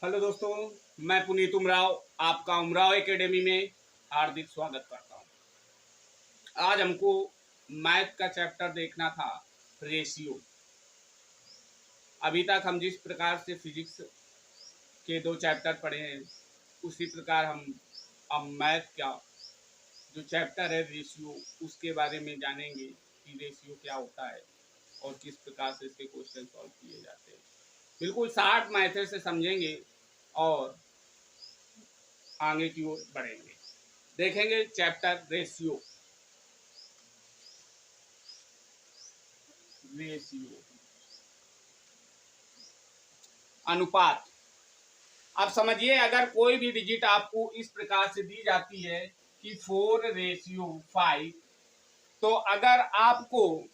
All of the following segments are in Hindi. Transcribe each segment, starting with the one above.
हेलो दोस्तों, मैं पुनीत उमराव आपका उमराव एकेडमी में हार्दिक स्वागत करता हूं। आज हमको मैथ का चैप्टर देखना था, रेशियो। अभी तक हम जिस प्रकार से फिजिक्स के 2 चैप्टर पढ़े हैं, उसी प्रकार हम अब मैथ का जो चैप्टर है रेशियो, उसके बारे में जानेंगे कि रेशियो क्या होता है और किस प्रकार से इसके क्वेश्चन सॉल्व किए जाते हैं। बिल्कुल शार्ट मेथड से समझेंगे और आगे की ओर बढ़ेंगे। देखेंगे चैप्टर रेशियो। रेशियो अनुपात। अब समझिए, अगर कोई भी डिजिट आपको इस प्रकार से दी जाती है कि 4:5, तो अगर आपको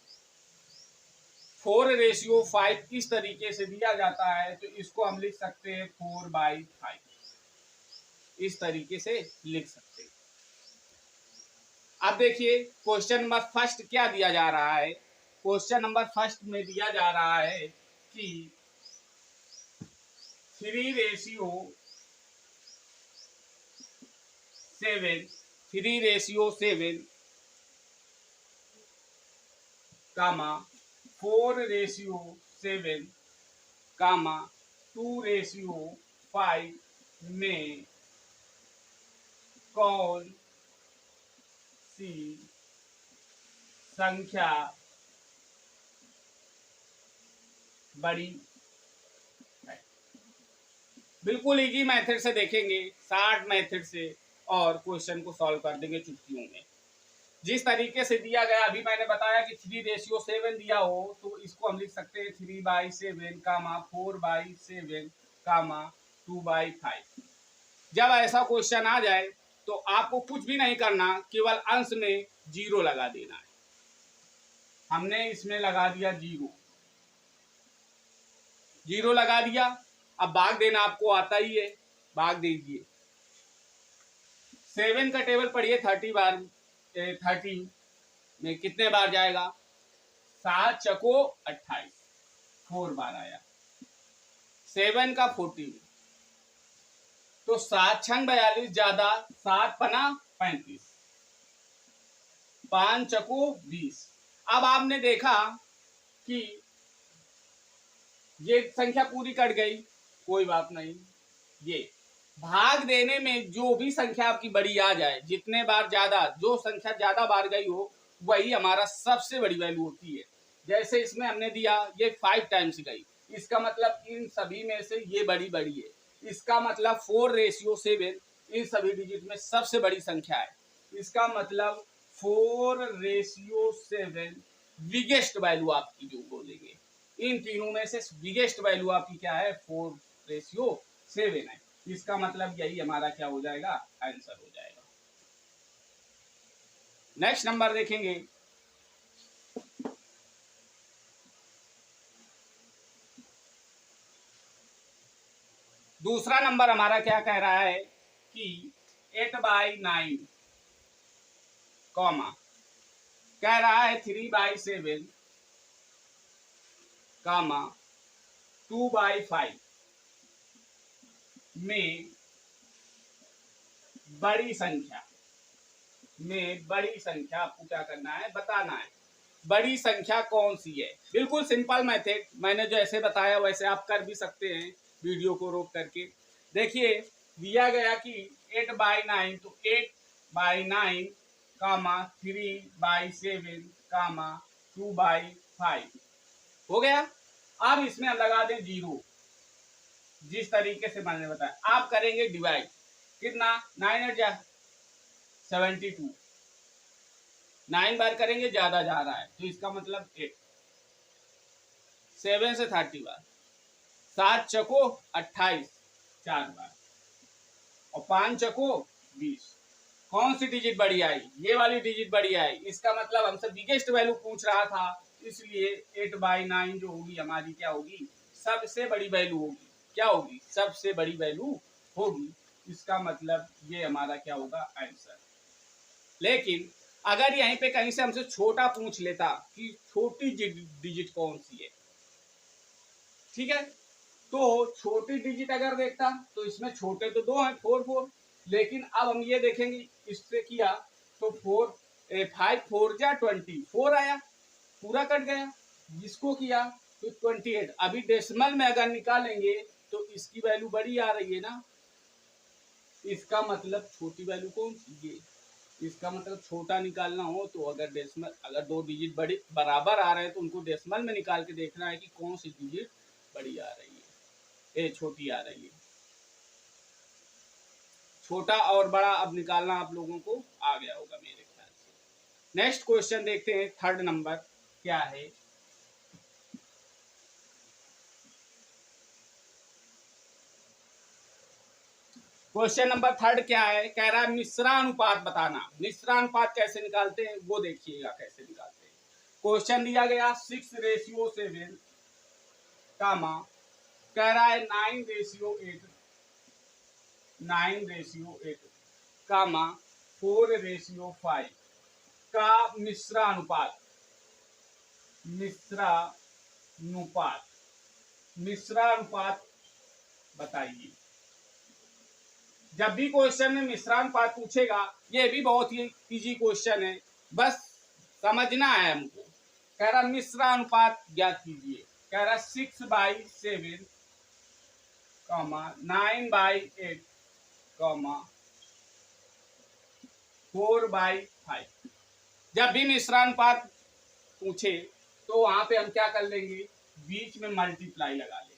4:5 इस तरीके से दिया जाता है तो इसको हम लिख सकते हैं 4/5। इस तरीके से लिख सकते हैं। अब देखिए क्वेश्चन नंबर फर्स्ट क्या दिया जा रहा है। क्वेश्चन नंबर फर्स्ट में दिया जा रहा है कि 3:7 कामा 4:7 कामा 2:5 में कौन सी संख्या बड़ी है। बिल्कुल इजी मेथड से देखेंगे, शार्ट मेथड से, और क्वेश्चन को सॉल्व कर देंगे चुटकियों में। जिस तरीके से दिया गया, अभी मैंने बताया कि 3:7 दिया हो तो इसको हम लिख सकते हैं 3/7 कामा 4/7 कामा 2/5। जब ऐसा क्वेश्चन आ जाए तो आपको कुछ भी नहीं करना, केवल अंश में 0 लगा देना है। हमने इसमें लगा दिया 0 लगा दिया। अब भाग देना आपको आता ही है, भाग दीजिए। 7 का टेबल पढ़िए, 30 में कितने बार जाएगा? 7 चको 28, 4 बार आया। 7 का 14, तो 7 छंग 42 ज्यादा 7 पना 35, 5 चको 20। अब आपने देखा कि ये संख्या पूरी कट गई, कोई बात नहीं। ये भाग देने में जो भी संख्या आपकी बड़ी आ जाए, जितने बार ज्यादा, जो संख्या ज्यादा बार गई हो वही हमारा सबसे बड़ी वैल्यू होती है। जैसे इसमें हमने दिया ये 5 टाइम्स गई, इसका मतलब इन सभी में से ये बड़ी है। इसका मतलब 4:7 इन सभी डिजिट में सबसे बड़ी संख्या है। इसका मतलब 4:7 बिगेस्ट वैल्यू आपकी जो बोलेंगे, इन तीनों में से बिगेस्ट वैल्यू आपकी क्या है? 4:7 है। इसका मतलब यही हमारा क्या हो जाएगा? आंसर हो जाएगा। नेक्स्ट नंबर देखेंगे। दूसरा नंबर हमारा क्या कह रहा है कि 8/9 कॉमा कह रहा है 3/7 कामा 2/5 में बड़ी संख्या आपको क्या करना है? बताना है बड़ी संख्या कौन सी है। बिल्कुल सिंपल मेथड, मैंने जैसे बताया वैसे आप कर भी सकते हैं वीडियो को रोक करके। देखिए दिया गया कि 8/9, तो 8/9 कामा 3/7 कामा 2/5 हो गया। अब इसमें लगा दें 0, जिस तरीके से मैंने बताया। आप करेंगे डिवाइड, कितना? 9 8 72, 9 बार करेंगे, ज्यादा जा रहा है तो इसका मतलब 8। 7 से 30 बार, 7 चको 28 4 बार, और 5 चको 20। कौन सी डिजिट बड़ी आई? ये वाली डिजिट बड़ी आई। इसका मतलब हमसे बिगेस्ट वैल्यू पूछ रहा था, इसलिए 8/9 जो होगी हमारी क्या होगी? सबसे बड़ी वैल्यू होगी। क्या होगी? सबसे बड़ी वैल्यू होगी। इसका मतलब ये हमारा क्या होगा? आंसर। लेकिन अगर यहीं पे कहीं से हमसे छोटा पूछ लेता कि छोटी डिजिट कौन सी है, ठीक है, तो छोटी डिजिट अगर देखता तो इसमें छोटे तो दो हैं, 4 4, लेकिन अब हम ये देखेंगे इससे किया तो 5 4 जा 24 आया, पूरा कट गया। जिसको किया तो 28। अभी डेसिमल में अगर निकालेंगे तो इसकी वैल्यू बड़ी आ रही है ना, इसका मतलब छोटी वैल्यू कौन सी है, इसका मतलब छोटा निकालना हो तो अगर डेसिमल, अगर दो डिजिट बड़ी बराबर आ रहे हैं तो उनको डेसिमल में निकाल के देखना है कि कौन सी डिजिट बड़ी आ रही है, छोटी आ रही है। छोटा और बड़ा अब निकालना आप लोगों को आ गया होगा मेरे ख्याल से। नेक्स्ट क्वेश्चन देखते हैं, थर्ड नंबर क्या है। क्वेश्चन नंबर थर्ड क्या है, कह रहा है मिश्रानुपात बताना। मिश्रानुपात कैसे निकालते हैं वो देखिएगा कैसे निकालते हैं। क्वेश्चन दिया गया 6:7 कामा, कह रहा है 9:8, 9:8 कामा 4:5 का मिश्रानुपात, मिश्रानुपात, मिश्रानुपात बताइए। जब भी क्वेश्चन में मिश्रानुपात पूछेगा, ये भी बहुत ही इजी क्वेश्चन है, बस समझना है हमको। कह रहा मिश्रानुपात ज्ञात कीजिए। कह रहा 6/7 9/8 4/5। जब भी मिश्रानुपात पूछे तो वहां पे हम क्या कर लेंगे, बीच में मल्टीप्लाई लगा लेंगे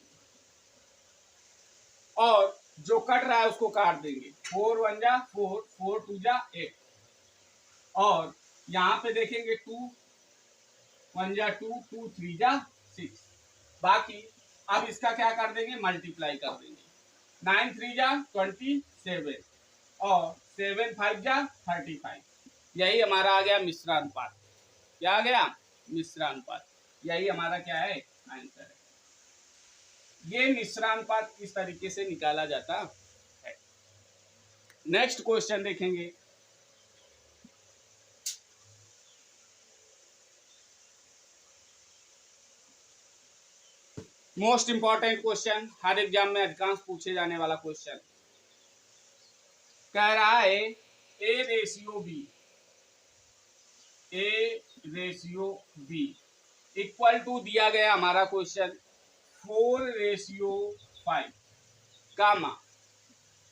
और जो कट रहा है उसको काट देंगे। 4 1 जा 4, 4 2 जा 8, और यहाँ पे देखेंगे 2 1 जा 2, 2 3 जा 6। बाकी अब इसका क्या कर देंगे, मल्टीप्लाई कर देंगे। 9 3 जा 27 और 7 5 जा 35। यही हमारा आ गया मिश्रानुपात। क्या आ गया, मिश्रानुपात। यही हमारा क्या है, आंसर है। ये मिश्रानुपात इस तरीके से निकाला जाता है। नेक्स्ट क्वेश्चन देखेंगे। मोस्ट इंपॉर्टेंट क्वेश्चन, हर एग्जाम में अधिकांश पूछे जाने वाला क्वेश्चन। कह रहा है A/B, A/B इक्वल टू, दिया गया हमारा क्वेश्चन 4/5 कामा,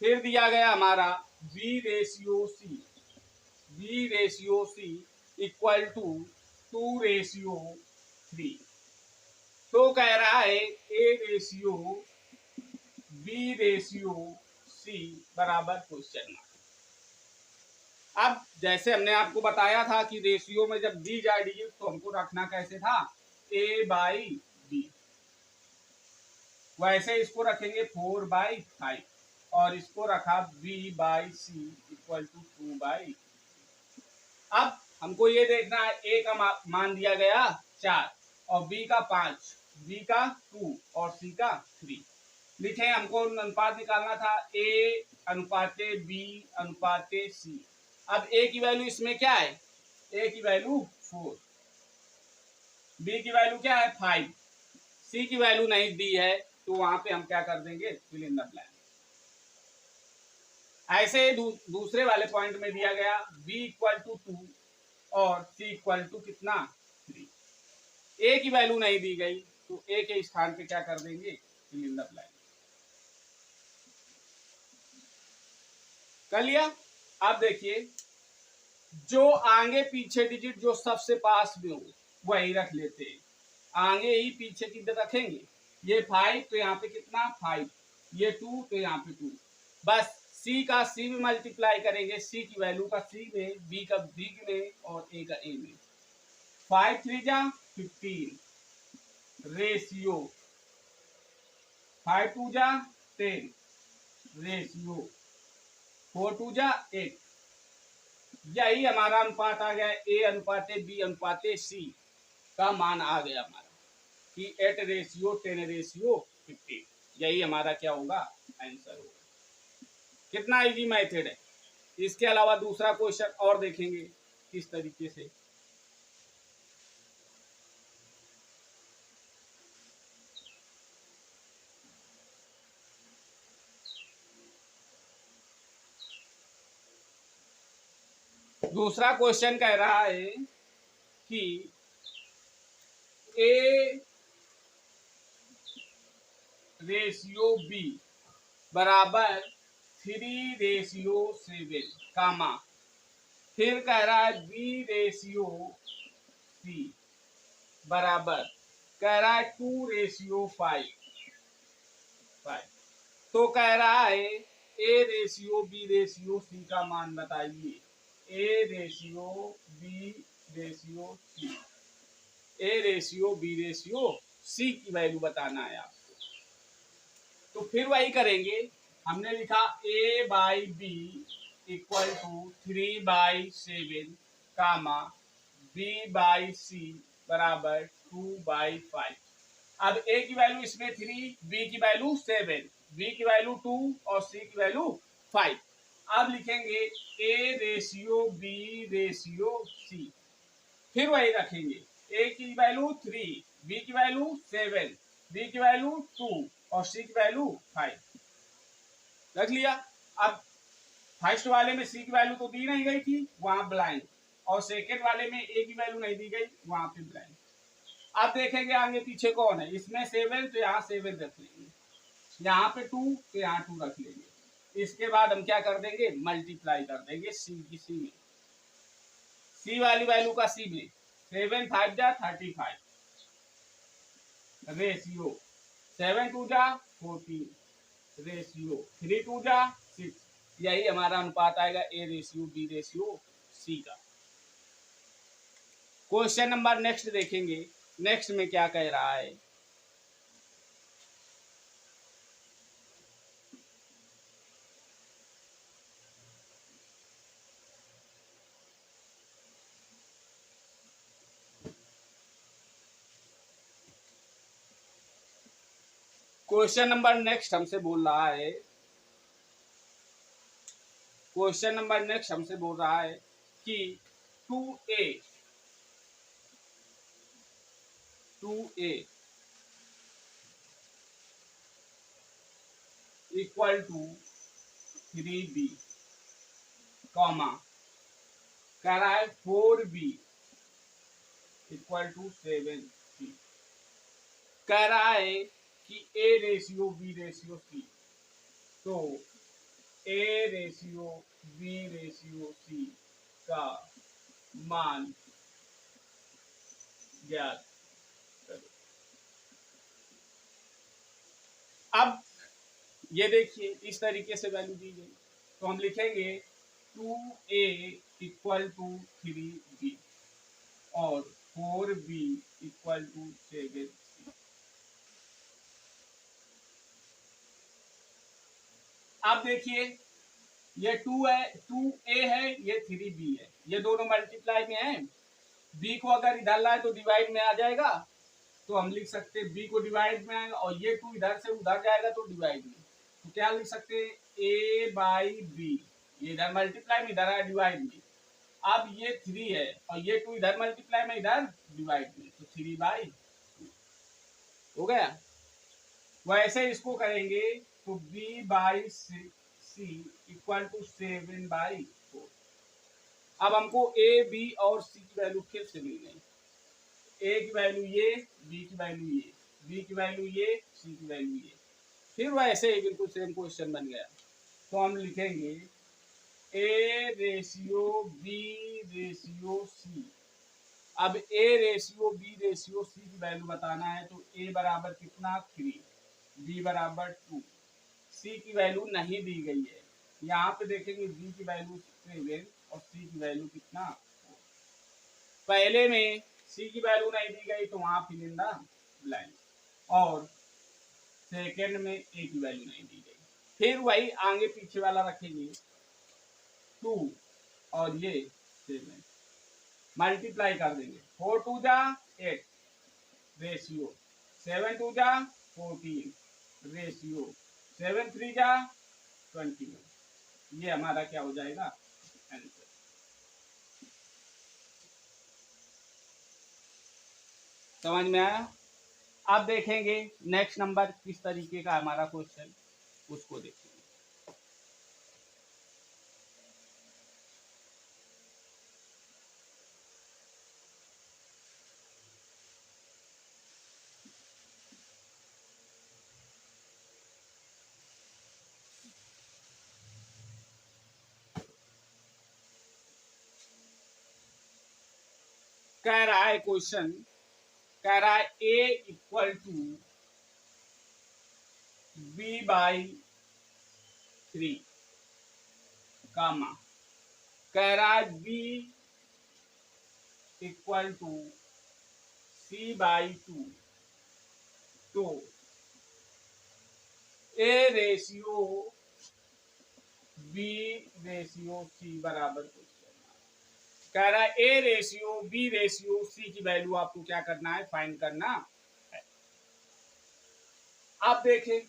फिर दिया गया हमारा B/C, B/C इक्वल टू 2/3। तो कह रहा है A/B/C बराबर क्वेश्चन मार्क। अब जैसे हमने आपको बताया था कि रेशियो में जब दी जाए डिजिट तो हमको रखना कैसे था, A/B, वैसे इसको रखेंगे 4/5 और इसको रखा B/C इक्वल टू 2/। अब हमको ये देखना है A का मान दिया गया 4 और B का 5, B का 2 और C का 3। लिखे हमको अनुपात निकालना था A अनुपाते B अनुपाते C। अब A की वैल्यू इसमें क्या है, A की वैल्यू 4, B की वैल्यू क्या है 5, C की वैल्यू नहीं दी है तो वहां पे हम क्या कर देंगे, फिल इन द ब्लैंक। ऐसे दूसरे वाले पॉइंट में दिया गया B इक्वल टू 2 और C इक्वल टू कितना 3। A की वैल्यू नहीं दी गई तो A के स्थान पे क्या कर देंगे, फिल इन द ब्लैंक। कर लिया। अब देखिए जो आगे पीछे डिजिट जो सबसे पास में हो वही रख लेते हैं, आगे ही पीछे किधर रखेंगे। ये 5 तो यहाँ पे कितना 5, ये 2 तो यहाँ पे 2, बस C का C में मल्टीप्लाई करेंगे, C की वैल्यू का C में, B का B में और A का A में। 5 3 जा 15 रेशियो, 5 2 जा 10 रेशियो, 4 2 जा 8। यही हमारा अनुपात आ गया, A अनुपाते B अनुपाते C का मान आ गया हमारा कि 8/10/15। यही हमारा क्या होगा, आंसर होगा। कितना इजी मेथड है। इसके अलावा दूसरा क्वेश्चन और देखेंगे किस तरीके से। दूसरा क्वेश्चन कह रहा है कि ए रेशियो बी बराबर 3:7 कामा, फिर कह रहा है बी रेशियो सी बराबर कह रहा है 2:5। तो कह रहा है A ratio B ratio C का मान बताइए। A ratio B ratio C, A ratio B ratio C की वैल्यू बताना है आपको। तो फिर वही करेंगे, हमने लिखा A by B equal to 3/7 comma B by C बराबर 2/5। अब ए की वैल्यू इसमें 3, बी की वैल्यू 7, बी की वैल्यू 2 और सी की वैल्यू 5। अब लिखेंगे A ratio B ratio C, फिर वही रखेंगे, ए की वैल्यू 3, बी की वैल्यू 7, बी की वैल्यू 2 और सी की वैल्यू 5 रख लिया। अब फर्स्ट वाले में सी की वैल्यू तो दी नहीं गई थी, वहां ब्लाइंड, और सेकेंड वाले में ए की वैल्यू नहीं दी गई, वहां पे ब्लाइंड। अब देखेंगे आगे पीछे कौन है, इसमें 7 तो यहाँ 7 रख लेंगे, यहाँ पे 2 तो यहाँ 2 रख लेंगे। इसके बाद हम क्या कर देंगे, मल्टीप्लाई कर देंगे सी की सी में, सी वाली वैल्यू का सी में, 7 5 जा 35 रेशियो 7 2 जा 14 रेशियो 3 2 जा 6। यही हमारा अनुपात आएगा A ratio B ratio C का। क्वेश्चन नंबर नेक्स्ट देखेंगे, नेक्स्ट में क्या कह रहा है। क्वेश्चन नंबर नेक्स्ट हमसे बोल रहा है, क्वेश्चन नंबर नेक्स्ट हमसे बोल रहा है कि 2a equal to 3b comma कह रहा है 4b इक्वल टू 7c। कह रहा है कि A ratio B ratio C, तो A ratio B ratio C का मान ज्ञात करो। अब ये देखिए इस तरीके से वैल्यू दी गई, तो हम लिखेंगे 2a इक्वल टू 3b और 4b इक्वल टू 7c। अब देखिए ये 2 है, 2a है, ये 3b है, ये दोनों मल्टीप्लाई में है। b को अगर इधर लाए तो डिवाइड में आ जाएगा, तो हम लिख सकते हैं b को डिवाइड में आएगा, और ये 2 इधर से उधर जाएगा तो डिवाइड में। तो क्या लिख सकते हैं, a बाई बी, ये इधर मल्टीप्लाई में इधर है डिवाइड में। अब ये 3 है और ये 2 इधर मल्टीप्लाई में इधर डिवाइड में, तो 3/2 हो गया। वैसे इसको करेंगे तो b by C equal to 7/4। अब हमको a b और c की वैल्यू फिर से मिल गई, a की वैल्यू ये, b की वैल्यू ये, b की वैल्यू ये, c की वैल्यू ये। फिर वैसे ही बिल्कुल सेम क्वेश्चन बन गया। तो हम लिखेंगे a ratio b ratio c। अब a ratio b ratio c की वैल्यू बताना है, तो a बराबर कितना 3, b बराबर 2, c की वैल्यू नहीं दी गई है। यहाँ पे देखेंगे b की वैल्यू 7 और c की वैल्यू कितना 4। पहले में c की वैल्यू नहीं दी गई तो वहां फिल इन द ब्लैंक, और सेकेंड में a की वैल्यू नहीं दी गई। फिर वही आगे पीछे वाला रखेंगे, 2 और ये 7 मल्टीप्लाई कर देंगे, 4 2 जा 8 रेशियो 7 2 जा 14 रेशियो 7 3 जा 21। ये हमारा क्या हो जाएगा आंसर। समझ में आया। अब देखेंगे नेक्स्ट नंबर किस तरीके का हमारा क्वेश्चन, उसको देखेंगे। कह रहा है क्वेश्चन, कह रहा है A equal to B by 3 comma, कह रहा है B equal to C by 2, तो A ratio B ratio C बराबर कुछ कह रहा है A ratio B ratio C की वैल्यू आपको क्या करना है, फाइंड करना है। आप देखिए,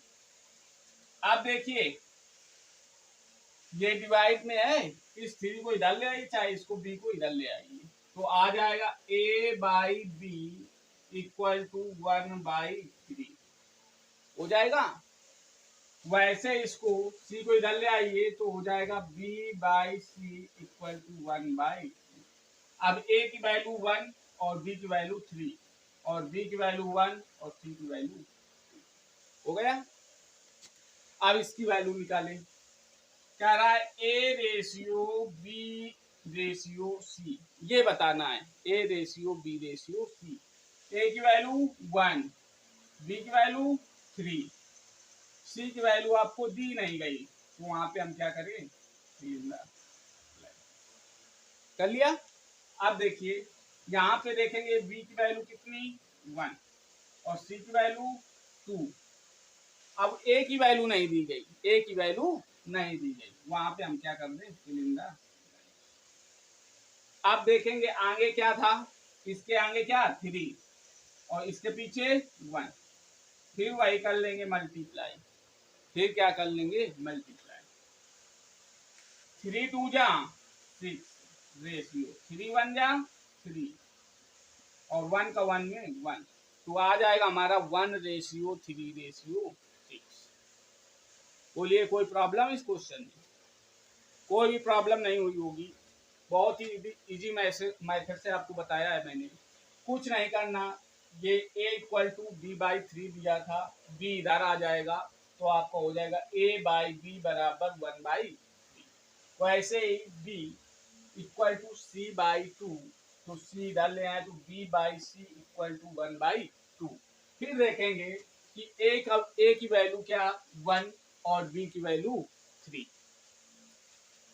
आप देखिए ये डिवाइड में है, इस 3 को इधर ले आइए, चाहे इसको बी को इधर ले आइए, तो आ जाएगा ए बाई बी इक्वल टू 1/3 हो जाएगा। वैसे इसको सी को इधर ले आइए तो हो जाएगा B by C equal to 1/3। अब ए की वैल्यू 1 और बी की वैल्यू 3 और बी की वैल्यू 1 और सी की वैल्यू हो गया। अब इसकी वैल्यू निकालें, कह रहा है A ratio B ratio C, ये बताना है A ratio B ratio C. A की वैल्यू 1, बी की वैल्यू 3, सी की वैल्यू आपको दी नहीं गई, तो वहां पे हम क्या करें, कर लिया। अब देखिए यहाँ पे देखेंगे बी की वैल्यू कितनी 1 और सी की वैल्यू 2। अब ए की वैल्यू नहीं दी गई, ए की वैल्यू नहीं दी गई, वहां पे हम क्या कर दें, सिलेंडर। अब देखेंगे आगे क्या था, इसके आगे क्या 3 और इसके पीछे 1, फिर वही कर लेंगे मल्टीप्लाई, फिर क्या कर लेंगे मल्टीप्लाई, 3 2 जा 6 रेशियो 3 1 जा 3 और 1 का 1 में 1, तो आ जाएगा हमारा 1:3:6। बोलिए कोई प्रॉब्लम इस क्वेश्चन में, कोई भी प्रॉब्लम नहीं हुई होगी, बहुत ही इजी मेथड से आपको बताया है मैंने। कुछ नहीं करना, ये a equal to B by 3 दिया था, b इधर आ जाएगा तो आपका हो जाएगा a बाई बी बराबर 1/3। वैसे ही b equal to C by 2, तो c इधर ले आए तो b by C equal to 1/2। फिर देखेंगे कि a की वैल्यू क्या 1 और b की वैल्यू 3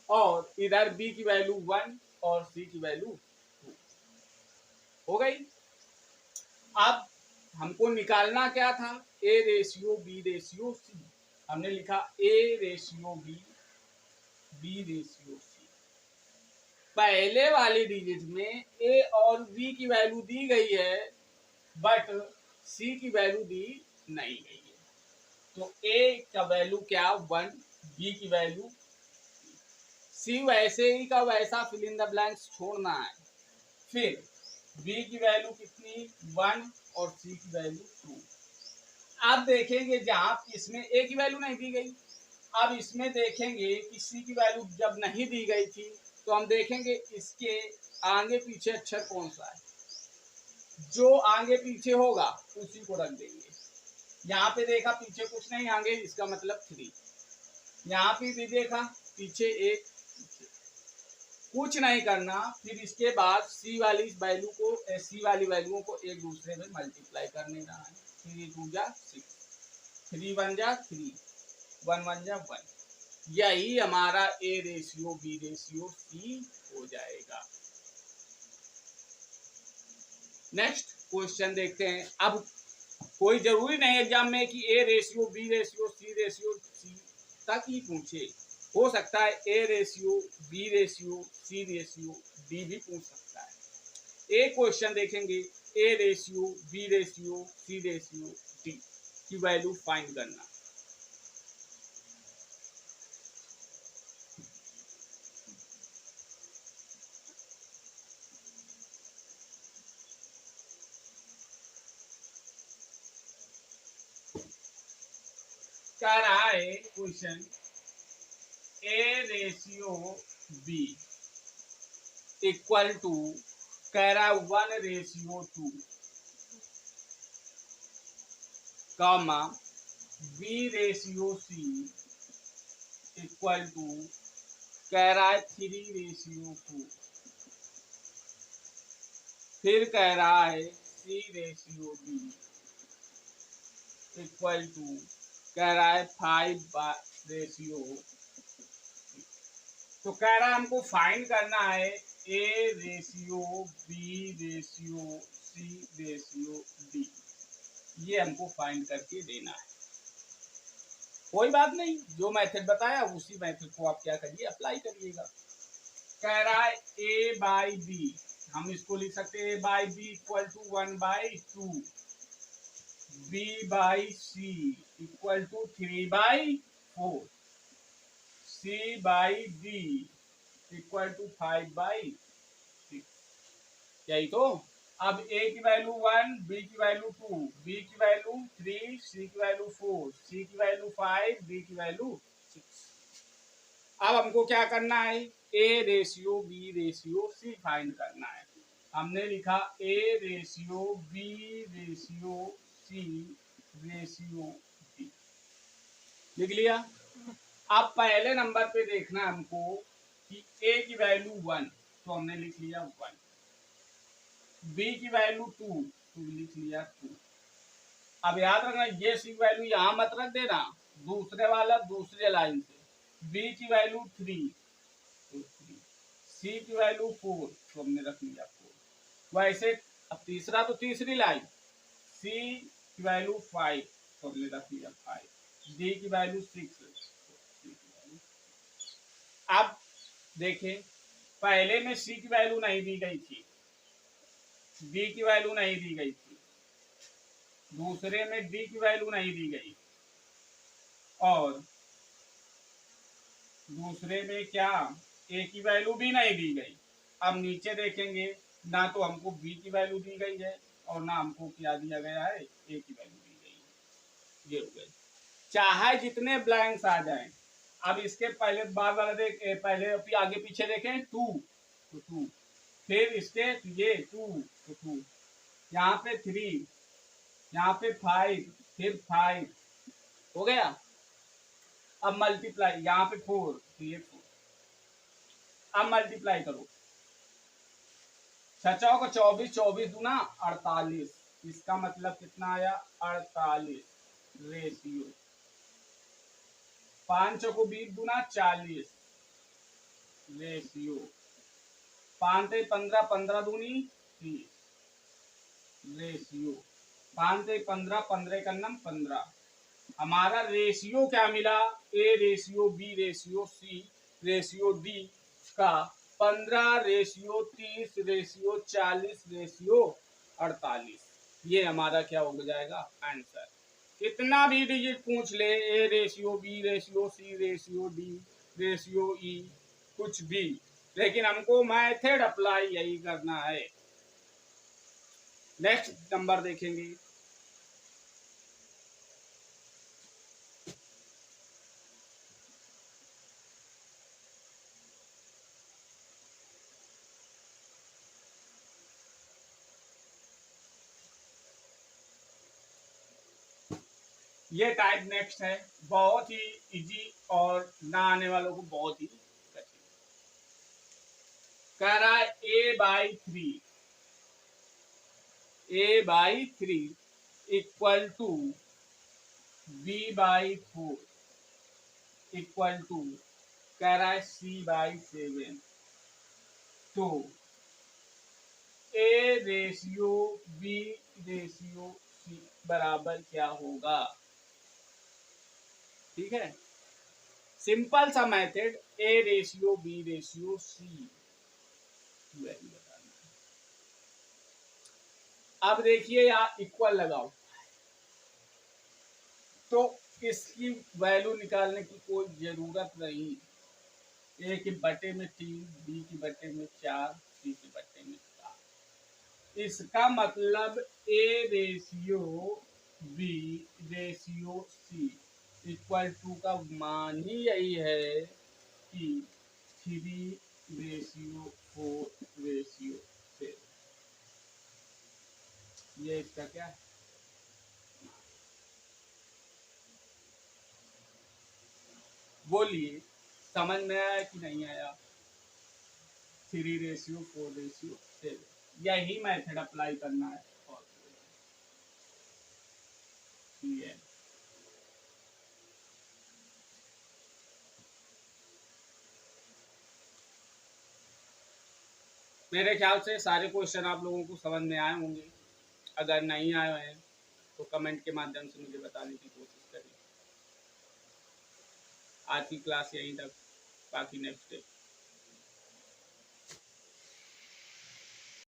और इधर b की वैल्यू 1 और c की वैल्यू 2 हो गई। अब हमको निकालना क्या था, a ratio b ratio c, हमने लिखा a ratio b b ratio c। पहले वाली डिजिट में a और b की वैल्यू दी गई है बट c की वैल्यू दी नहीं गई है, तो a का वैल्यू क्या 1, b की वैल्यू, c वैसे ही का वैसा फिल इन द ब्लैंक्स छोड़ना है। फिर b की वैल्यू कितनी 1 और c की वैल्यू 2। आप देखेंगे जहां इसमें a की वैल्यू नहीं दी गई, अब इसमें देखेंगे कि c की वैल्यू जब नहीं दी गई थी तो हम देखेंगे इसके आगे पीछे अक्षर कौन सा है, जो आगे पीछे होगा उसी को रख देंगे। यहाँ पे देखा पीछे कुछ नहीं, आगे इसका मतलब 3, यहाँ पे भी देखा पीछे 1, कुछ नहीं करना। फिर इसके बाद सी वाली वैल्यू को सी वाली वैल्यूओं को एक दूसरे में मल्टीप्लाई करने का है, 3 2 जा 6, 3 1 जा 3, 1 1 जा 1, यही हमारा A ratio B ratio C हो जाएगा। नेक्स्ट क्वेश्चन देखते हैं। अब कोई जरूरी नहीं एग्जाम में कि A ratio B ratio C तक ही पूछे, हो सकता है A ratio B ratio C ratio D भी पूछ सकता है। एक क्वेश्चन देखेंगे A ratio B ratio C ratio D की वैल्यू फाइंड करना। कह रहा है question A ratio B equal to, कह रहा है 1:2 comma B ratio C equal to, कह रहा है 3:2। फिर कह रहा है C ratio B equal to, कह रहा है 5/। तो कह रहा है हमको फाइंड करना है A ratio B ratio C ratio D, ये हमको फाइंड करके देना है। कोई बात नहीं, जो मेथड बताया उसी मेथड को आप क्या करिए, अप्लाई करिएगा। कह रहा है ए बाई बी, हम इसको लिख सकते हैं A by B equal to 1/2, B by C equal to 3/4, C by D equal to 5/6। यही तो। अब ए की वैल्यू 1, बी की वैल्यू 2, बी की वैल्यू 3, सी की वैल्यू 4, सी की वैल्यू 5, डी की वैल्यू 6। अब हमको क्या करना है, A ratio B ratio C find करना है। हमने लिखा A ratio B ratio C ratio D, लिख लिया। अब पहले नंबर पे देखना हमको कि ए की वैल्यू 1, तो हमने लिख लिया 1, बी की वैल्यू 2, तो लिख लिया 2। अब याद रखना ये सी वैल्यू यहां मत रख देना, दूसरे वाला दूसरे लाइन से। बी की वैल्यू 3, तो 3, सी की वैल्यू 4, तो हमने रख लिया 4। वैसे अब तीसरा तो तीसरी लाइन, सी की वैल्यू 5, तो हमने रख लिया 5, डी की वैल्यू 6। अब देखें, पहले में सी की वैल्यू नहीं दी गई थी, बी की वैल्यू नहीं दी गई थी, दूसरे में डी की वैल्यू नहीं दी गई, और दूसरे में क्या, ए की वैल्यू भी नहीं दी गई। अब नीचे देखेंगे, ना तो हमको बी की वैल्यू दी गई है और ना हमको क्या दिया गया है, ए की वैल्यू दी गई है। ये हो गई। चाहे जितने ब्लैंक्स आ जाएं, अब इसके पहले बार बार पहले आगे पीछे देखें, 2, तो 2, फिर इसके ये 2, तो 2, यहाँ पे 3, यहाँ पे 5, फिर 5, हो गया। अब मल्टीप्लाई, यहाँ पे 4, तो ये 4। अब मल्टीप्लाई करो, 6 को 24, 24 दूना 48, इसका मतलब कितना आया, 48 रेशियो। 5 को 20 दूना 40 रेशियो। 5 15, 15 दूनी 30 रेशियो। 5 15, 15 का नम 15। हमारा रेशियो क्या मिला, A ratio B ratio C ratio D का 15 रेशियो 30 रेशियो 40 रेशियो 48। ये हमारा क्या हो जाएगा, आंसर। कितना भी डिजिट पूछ ले, A ratio B ratio C ratio D ratio E, कुछ भी, लेकिन हमको मेथड अप्लाई यही करना है। नेक्स्ट नंबर देखेंगे, ये टाइप नेक्स्ट है, बहुत ही इजी और ना आने वालों को बहुत ही कठिन। कह रहा है a/3 equal to b/4 equal to, कह रहा है c/7। तो a ratio b ratio c बराबर क्या होगा, ठीक है। सिंपल सा method, A ratio B ratio C value बताना है। अब देखिए यहाँ इक्वल लगाओ, तो इसकी वैल्यू निकालने की कोई जरूरत नहीं। ए के बटे में 3, बी की बटे में 4, सी के बटे में 4। इसका मतलब A ratio B ratio C equal to का मान ही यही है कि 3/4 ये इसका क्या है, बोलिए समझ में आया कि नहीं आया। 3/4 रेशियो 7। यही मेथड अप्लाई करना है। और ये मेरे ख्याल से सारे क्वेश्चन आप लोगों को समझ में आए होंगे। अगर नहीं आए हैं तो कमेंट के माध्यम से मुझे बताने की कोशिश करिए। आज की क्लास यहीं तक, बाकी नेक्स्ट डे